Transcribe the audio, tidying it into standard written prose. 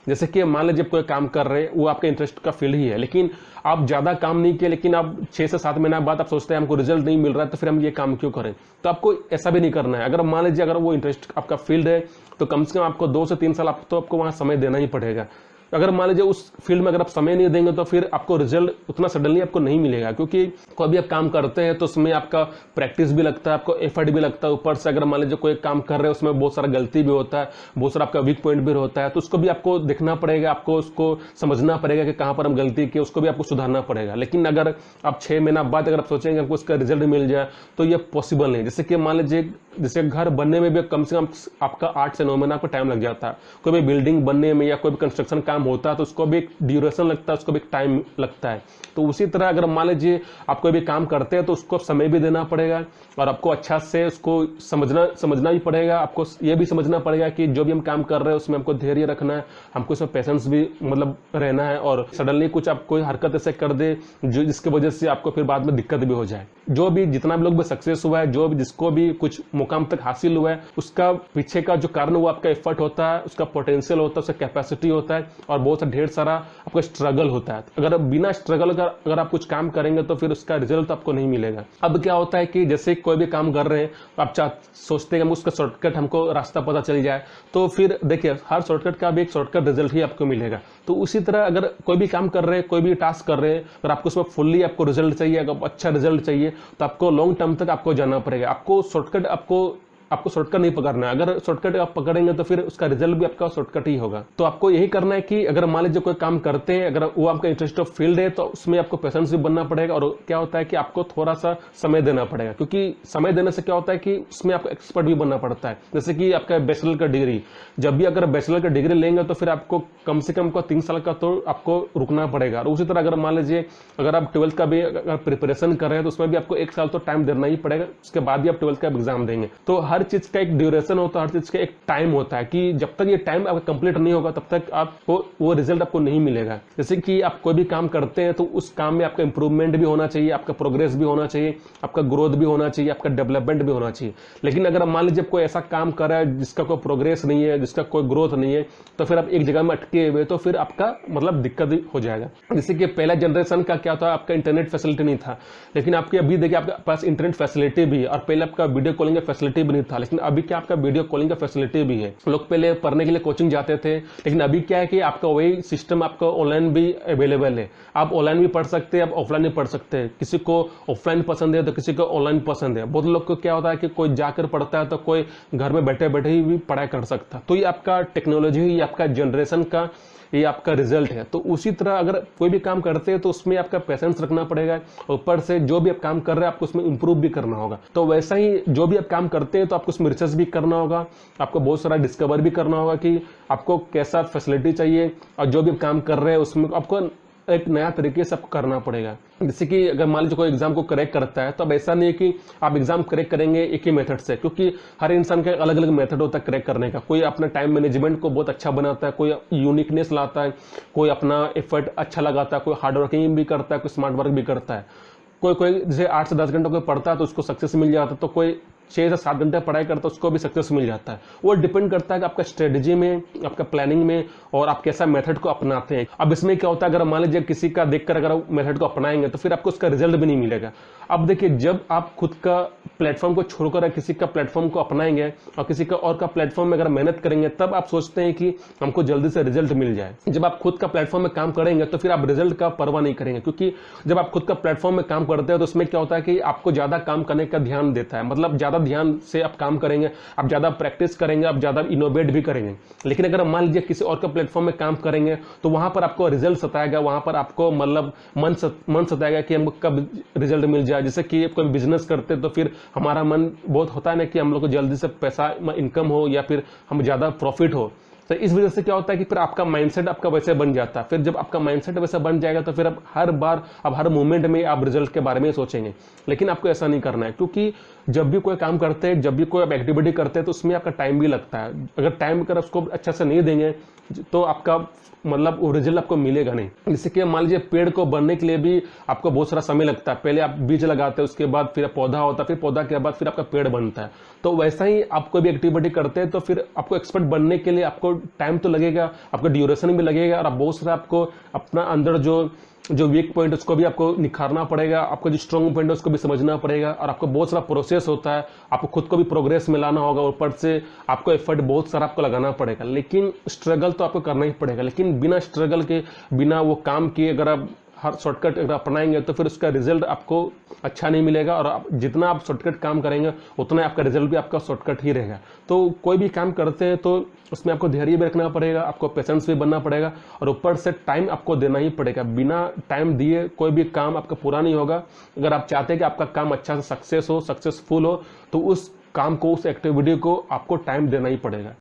जैसे कि मान लीजिए कोई काम कर रहे हैं, वो आपके इंटरेस्ट का फील्ड ही है, लेकिन आप ज़्यादा काम नहीं किए, लेकिन आप 6 से 7 महीना बाद आप सोचते हैं हमको रिजल्ट नहीं मिल रहा है, तो फिर हम ये काम क्यों करें। तो आपको ऐसा भी नहीं करना है। अगर मान लीजिए अगर वो इंटरेस्ट आपका फील्ड है, तो कम से कम आपको 2 से 3 साल आपको वहाँ समय देना ही पड़ेगा। अगर मान लीजिए उस फील्ड में अगर आप समय नहीं देंगे, तो फिर आपको रिजल्ट उतना सडनली आपको नहीं मिलेगा, क्योंकि कोई भी आप काम करते हैं तो उसमें आपका प्रैक्टिस भी लगता है, आपको एफर्ट भी लगता है। ऊपर से अगर मान लीजिए कोई काम कर रहे हैं, उसमें बहुत सारा गलती भी होता है, बहुत सारा आपका वीक पॉइंट भी होता है, तो उसको भी आपको देखना पड़ेगा, आपको उसको समझना पड़ेगा कि कहाँ पर हम गलती की, उसको भी आपको सुधारना पड़ेगा। लेकिन अगर आप 6 महीना बाद अगर आप सोचेंगे हमको उसका रिजल्ट मिल जाए, तो ये पॉसिबल नहीं। जैसे कि मान लीजिए जैसे घर बनने में भी कम से कम आपका 8 से 9 महीना आपको टाइम लग जाता है। कोई भी बिल्डिंग बनने में या कोई भी कंस्ट्रक्शन काम होता है, तो उसको भी एक ड्यूरेशन लगता है, उसको भी एक टाइम लगता है। तो उसी तरह अगर मान लीजिए आप कोई भी काम करते हैं, तो उसको समय भी देना पड़ेगा और आपको अच्छा से उसको समझना भी पड़ेगा। आपको ये भी समझना पड़ेगा कि जो भी हम काम कर रहे हैं उसमें हमको धैर्य रखना है, हमको इसमें पेशेंस भी मतलब रहना है, और सडनली कुछ आप कोई हरकत ऐसे कर दे जो जिसकी वजह से आपको फिर बाद में दिक्कत भी हो जाए। जो भी जितना भी लोग भी सक्सेस हुआ है, जो भी जिसको भी कुछ मुकाम तक हासिल हुआ है, उसका पीछे का जो कारण वो आपका एफर्ट होता है, उसका पोटेंशियल होता है, उसका कैपेसिटी होता है, और बहुत सा ढेर सारा आपका स्ट्रगल होता है। अगर बिना स्ट्रगल अगर आप कुछ काम करेंगे तो फिर उसका रिजल्ट आपको नहीं मिलेगा। अब क्या होता है कि जैसे कोई भी काम कर रहे हैं, आप सोचते हैं उसका शॉर्टकट हमको रास्ता पता चल जाए, तो फिर देखिए हर शॉर्टकट का भी एक शॉर्टकट रिजल्ट ही आपको मिलेगा। तो उसी तरह अगर कोई भी काम कर रहे हैं, कोई भी टास्क कर रहे हैं, अगर आपको उसमें फुल्ली आपको रिजल्ट चाहिए, अगर अच्छा रिजल्ट चाहिए, तो आपको लॉन्ग टर्म तक आपको जाना पड़ेगा। आपको शॉर्टकट आपको शॉर्टकट नहीं पकड़ना है। अगर शॉर्टकट आप पकड़ेंगे तो फिर उसका रिजल्ट भी आपका शॉर्टकट ही होगा। तो आपको यही करना है कि अगर मान लीजिए कोई काम करते हैं, अगर वो आपका इंटरेस्ट ऑफ फील्ड है, तो उसमें आपको पेशेंस भी बनना पड़ेगा, और क्या होता है कि आपको थोड़ा सा समय देना पड़ेगा, क्योंकि समय देने से क्या होता है कि उसमें आपको एक्सपर्ट भी बनना पड़ता है। जैसे कि आपका बैचलर का डिग्री, जब भी अगर बैचलर का डिग्री लेंगे तो फिर आपको कम से कम 3 साल का तो आपको रुकना पड़ेगा। और उसी तरह अगर मान लीजिए अगर आप 12th का भी अगर प्रिपरेशन कर रहे हैं, तो उसमें भी आपको 1 साल तो टाइम देना ही पड़ेगा, उसके बाद ही आप 12th का एग्जाम देंगे। तो हर चीज का एक होता है, हर चीज का एक टाइम होता है कि जब तक ये टाइम आपका कंप्लीट नहीं होगा, तब तक आपको वो रिजल्ट आपको नहीं मिलेगा। जैसे कि आप कोई भी काम करते हैं, तो उस काम में आपका इंप्रूवमेंट भी होना चाहिए, आपका प्रोग्रेस भी होना चाहिए, आपका ग्रोथ भी होना चाहिए, आपका डेवलपमेंट भी होना चाहिए। लेकिन अगर मान लीजिए कोई ऐसा काम कर रहा है जिसका कोई प्रोग्रेस नहीं है, जिसका कोई ग्रोथ नहीं है, तो फिर आप एक जगह में अटके हुए, तो फिर आपका मतलब दिक्कत हो जाएगा। जैसे कि पहला जनरेशन का क्या था, आपका इंटरनेट फैसिलिटी नहीं था, लेकिन आपके अभी देखिए आपके पास इंटरनेट फैसिलिटी भी है, और पहले आपका वीडियो कॉलिंग का फैसिलिटी भी नहीं था, लेकिन अभी क्या आपका वीडियो कॉलिंग का फैसिलिटी भी है। लोग पहले पढ़ने के लिए कोचिंग जाते थे, लेकिन अभी क्या है कि आपका वही सिस्टम आपका ऑनलाइन भी अवेलेबल है। आप ऑनलाइन भी पढ़ सकते हैं, आप ऑफलाइन भी पढ़ सकते हैं। किसी को ऑफलाइन पसंद है तो किसी को ऑनलाइन पसंद है। बहुत लोग को क्या होता है कि कोई जाकर पढ़ता है, तो कोई घर में बैठे बैठे ही भी पढ़ाई कर सकता है। तो ये आपका टेक्नोलॉजी, ये आपका जनरेशन का ये आपका रिजल्ट है। तो उसी तरह अगर कोई भी काम करते हैं, तो उसमें आपका पेशेंस रखना पड़ेगा, ऊपर से जो भी आप काम कर रहे हैं आपको उसमें इंप्रूव भी करना होगा। तो वैसा ही जो भी आप काम करते हैं, तो आपको उसमें रिसर्च भी करना होगा, आपको बहुत सारा डिस्कवर भी करना होगा कि आपको कैसा फैसिलिटी चाहिए, और जो भी आप काम कर रहे हैं उसमें आपको एक नया तरीके से आपको करना पड़ेगा। जैसे कि अगर मान लीजिए कोई एग्जाम को करेक्ट करता है, तो अब ऐसा नहीं है कि आप एग्जाम करेक्ट करेंगे एक ही मेथड से, क्योंकि हर इंसान का अलग अलग मेथड होता है करेक्ट करने का। कोई अपना टाइम मैनेजमेंट को बहुत अच्छा बनाता है, कोई यूनिकनेस लाता है, कोई अपना एफर्ट अच्छा लगाता है, कोई हार्ड वर्किंग भी करता है, कोई स्मार्ट वर्क भी करता है। कोई जैसे 8 से 10 घंटे कोई पढ़ता है तो उसको सक्सेस मिल जाता है, तो कोई 6 से 7 घंटे पढ़ाई करता है उसको भी सक्सेस मिल जाता है। वो डिपेंड करता है कि आपका स्ट्रेटजी में, आपका प्लानिंग में, और आप कैसा मेथड को अपनाते हैं। अब इसमें क्या होता है, अगर मान लीजिए किसी का देखकर अगर मेथड को अपनाएंगे, तो फिर आपको उसका रिजल्ट भी नहीं मिलेगा। अब देखिए, जब आप खुद का प्लेटफॉर्म को छोड़कर किसी का प्लेटफॉर्म को अपनाएंगे और किसी का और का प्लेटफॉर्म में अगर मेहनत करेंगे, तब आप सोचते हैं कि हमको जल्दी से रिजल्ट मिल जाए। जब आप खुद का प्लेटफॉर्म में काम करेंगे, तो फिर आप रिजल्ट का परवाह नहीं करेंगे, क्योंकि जब आप खुद का प्लेटफॉर्म में काम करते हैं, तो उसमें क्या होता है कि आपको ज्यादा काम करने का ध्यान देता है, मतलब ज्यादा ध्यान से आप काम करेंगे, आप ज्यादा प्रैक्टिस करेंगे, आप ज्यादा इनोवेट भी करेंगे। लेकिन अगर मान लीजिए किसी और का प्लेटफॉर्म में काम करेंगे, तो वहां पर आपको रिजल्ट सताएगा, वहां पर आपको मतलब मन सताएगा कि हमको कब रिजल्ट मिल जाए। जैसे कि कोई बिजनेस करते, तो फिर हमारा मन बहुत होता है ना कि हम लोग को जल्दी से पैसा इनकम हो, या फिर हम ज्यादा प्रॉफिट हो। तो इस वजह से क्या होता है कि फिर आपका माइंडसेट आपका वैसे बन जाता है। फिर जब आपका माइंडसेट वैसे बन जाएगा, तो फिर अब हर मोमेंट में आप रिजल्ट के बारे में सोचेंगे। लेकिन आपको ऐसा नहीं करना है, क्योंकि जब भी कोई काम करते हैं, जब भी कोई आप एक्टिविटी करते हैं, तो उसमें आपका टाइम भी लगता है। अगर टाइम अगर उसको अच्छा से नहीं देंगे, तो आपका मतलब वो रिजल्ट आपको मिलेगा नहीं। जैसे कि मान लीजिए पेड़ को बढ़ने के लिए भी आपको बहुत सारा समय लगता है। पहले आप बीज लगाते हैं, उसके बाद फिर पौधा होता है, फिर पौधा के बाद फिर आपका पेड़ बनता है। तो वैसा ही आप कोई भी एक्टिविटी करते हैं, तो फिर आपको एक्सपर्ट बनने के लिए आपको टाइम तो लगेगा, आपका ड्यूरेशन भी लगेगा, और आप बहुत सारा आपको अपना अंदर जो वीक पॉइंट उसको भी आपको निखारना पड़ेगा, आपको जो स्ट्रॉन्ग पॉइंट है उसको भी समझना पड़ेगा, और आपको बहुत सारा प्रोसेस होता है, आपको खुद को भी प्रोग्रेस में लाना होगा, ऊपर से आपको एफर्ट बहुत सारा आपको लगाना पड़ेगा। लेकिन स्ट्रगल तो आपको करना ही पड़ेगा, लेकिन बिना स्ट्रगल के, बिना वो काम किए अगर आप हर शॉर्टकट अगर अपनाएंगे तो फिर उसका रिजल्ट आपको अच्छा नहीं मिलेगा, और जितना आप शॉर्टकट काम करेंगे उतना आपका रिजल्ट भी आपका शॉर्टकट ही रहेगा। तो कोई भी काम करते हैं तो उसमें आपको धैर्य भी रखना पड़ेगा, आपको पेशेंस भी बनना पड़ेगा, और ऊपर से टाइम आपको देना ही पड़ेगा। बिना टाइम दिए कोई भी काम आपका पूरा नहीं होगा। अगर आप चाहते हैं कि आपका काम अच्छा से सक्सेसफुल हो, तो उस काम को, उस एक्टिविटी को आपको टाइम देना ही पड़ेगा।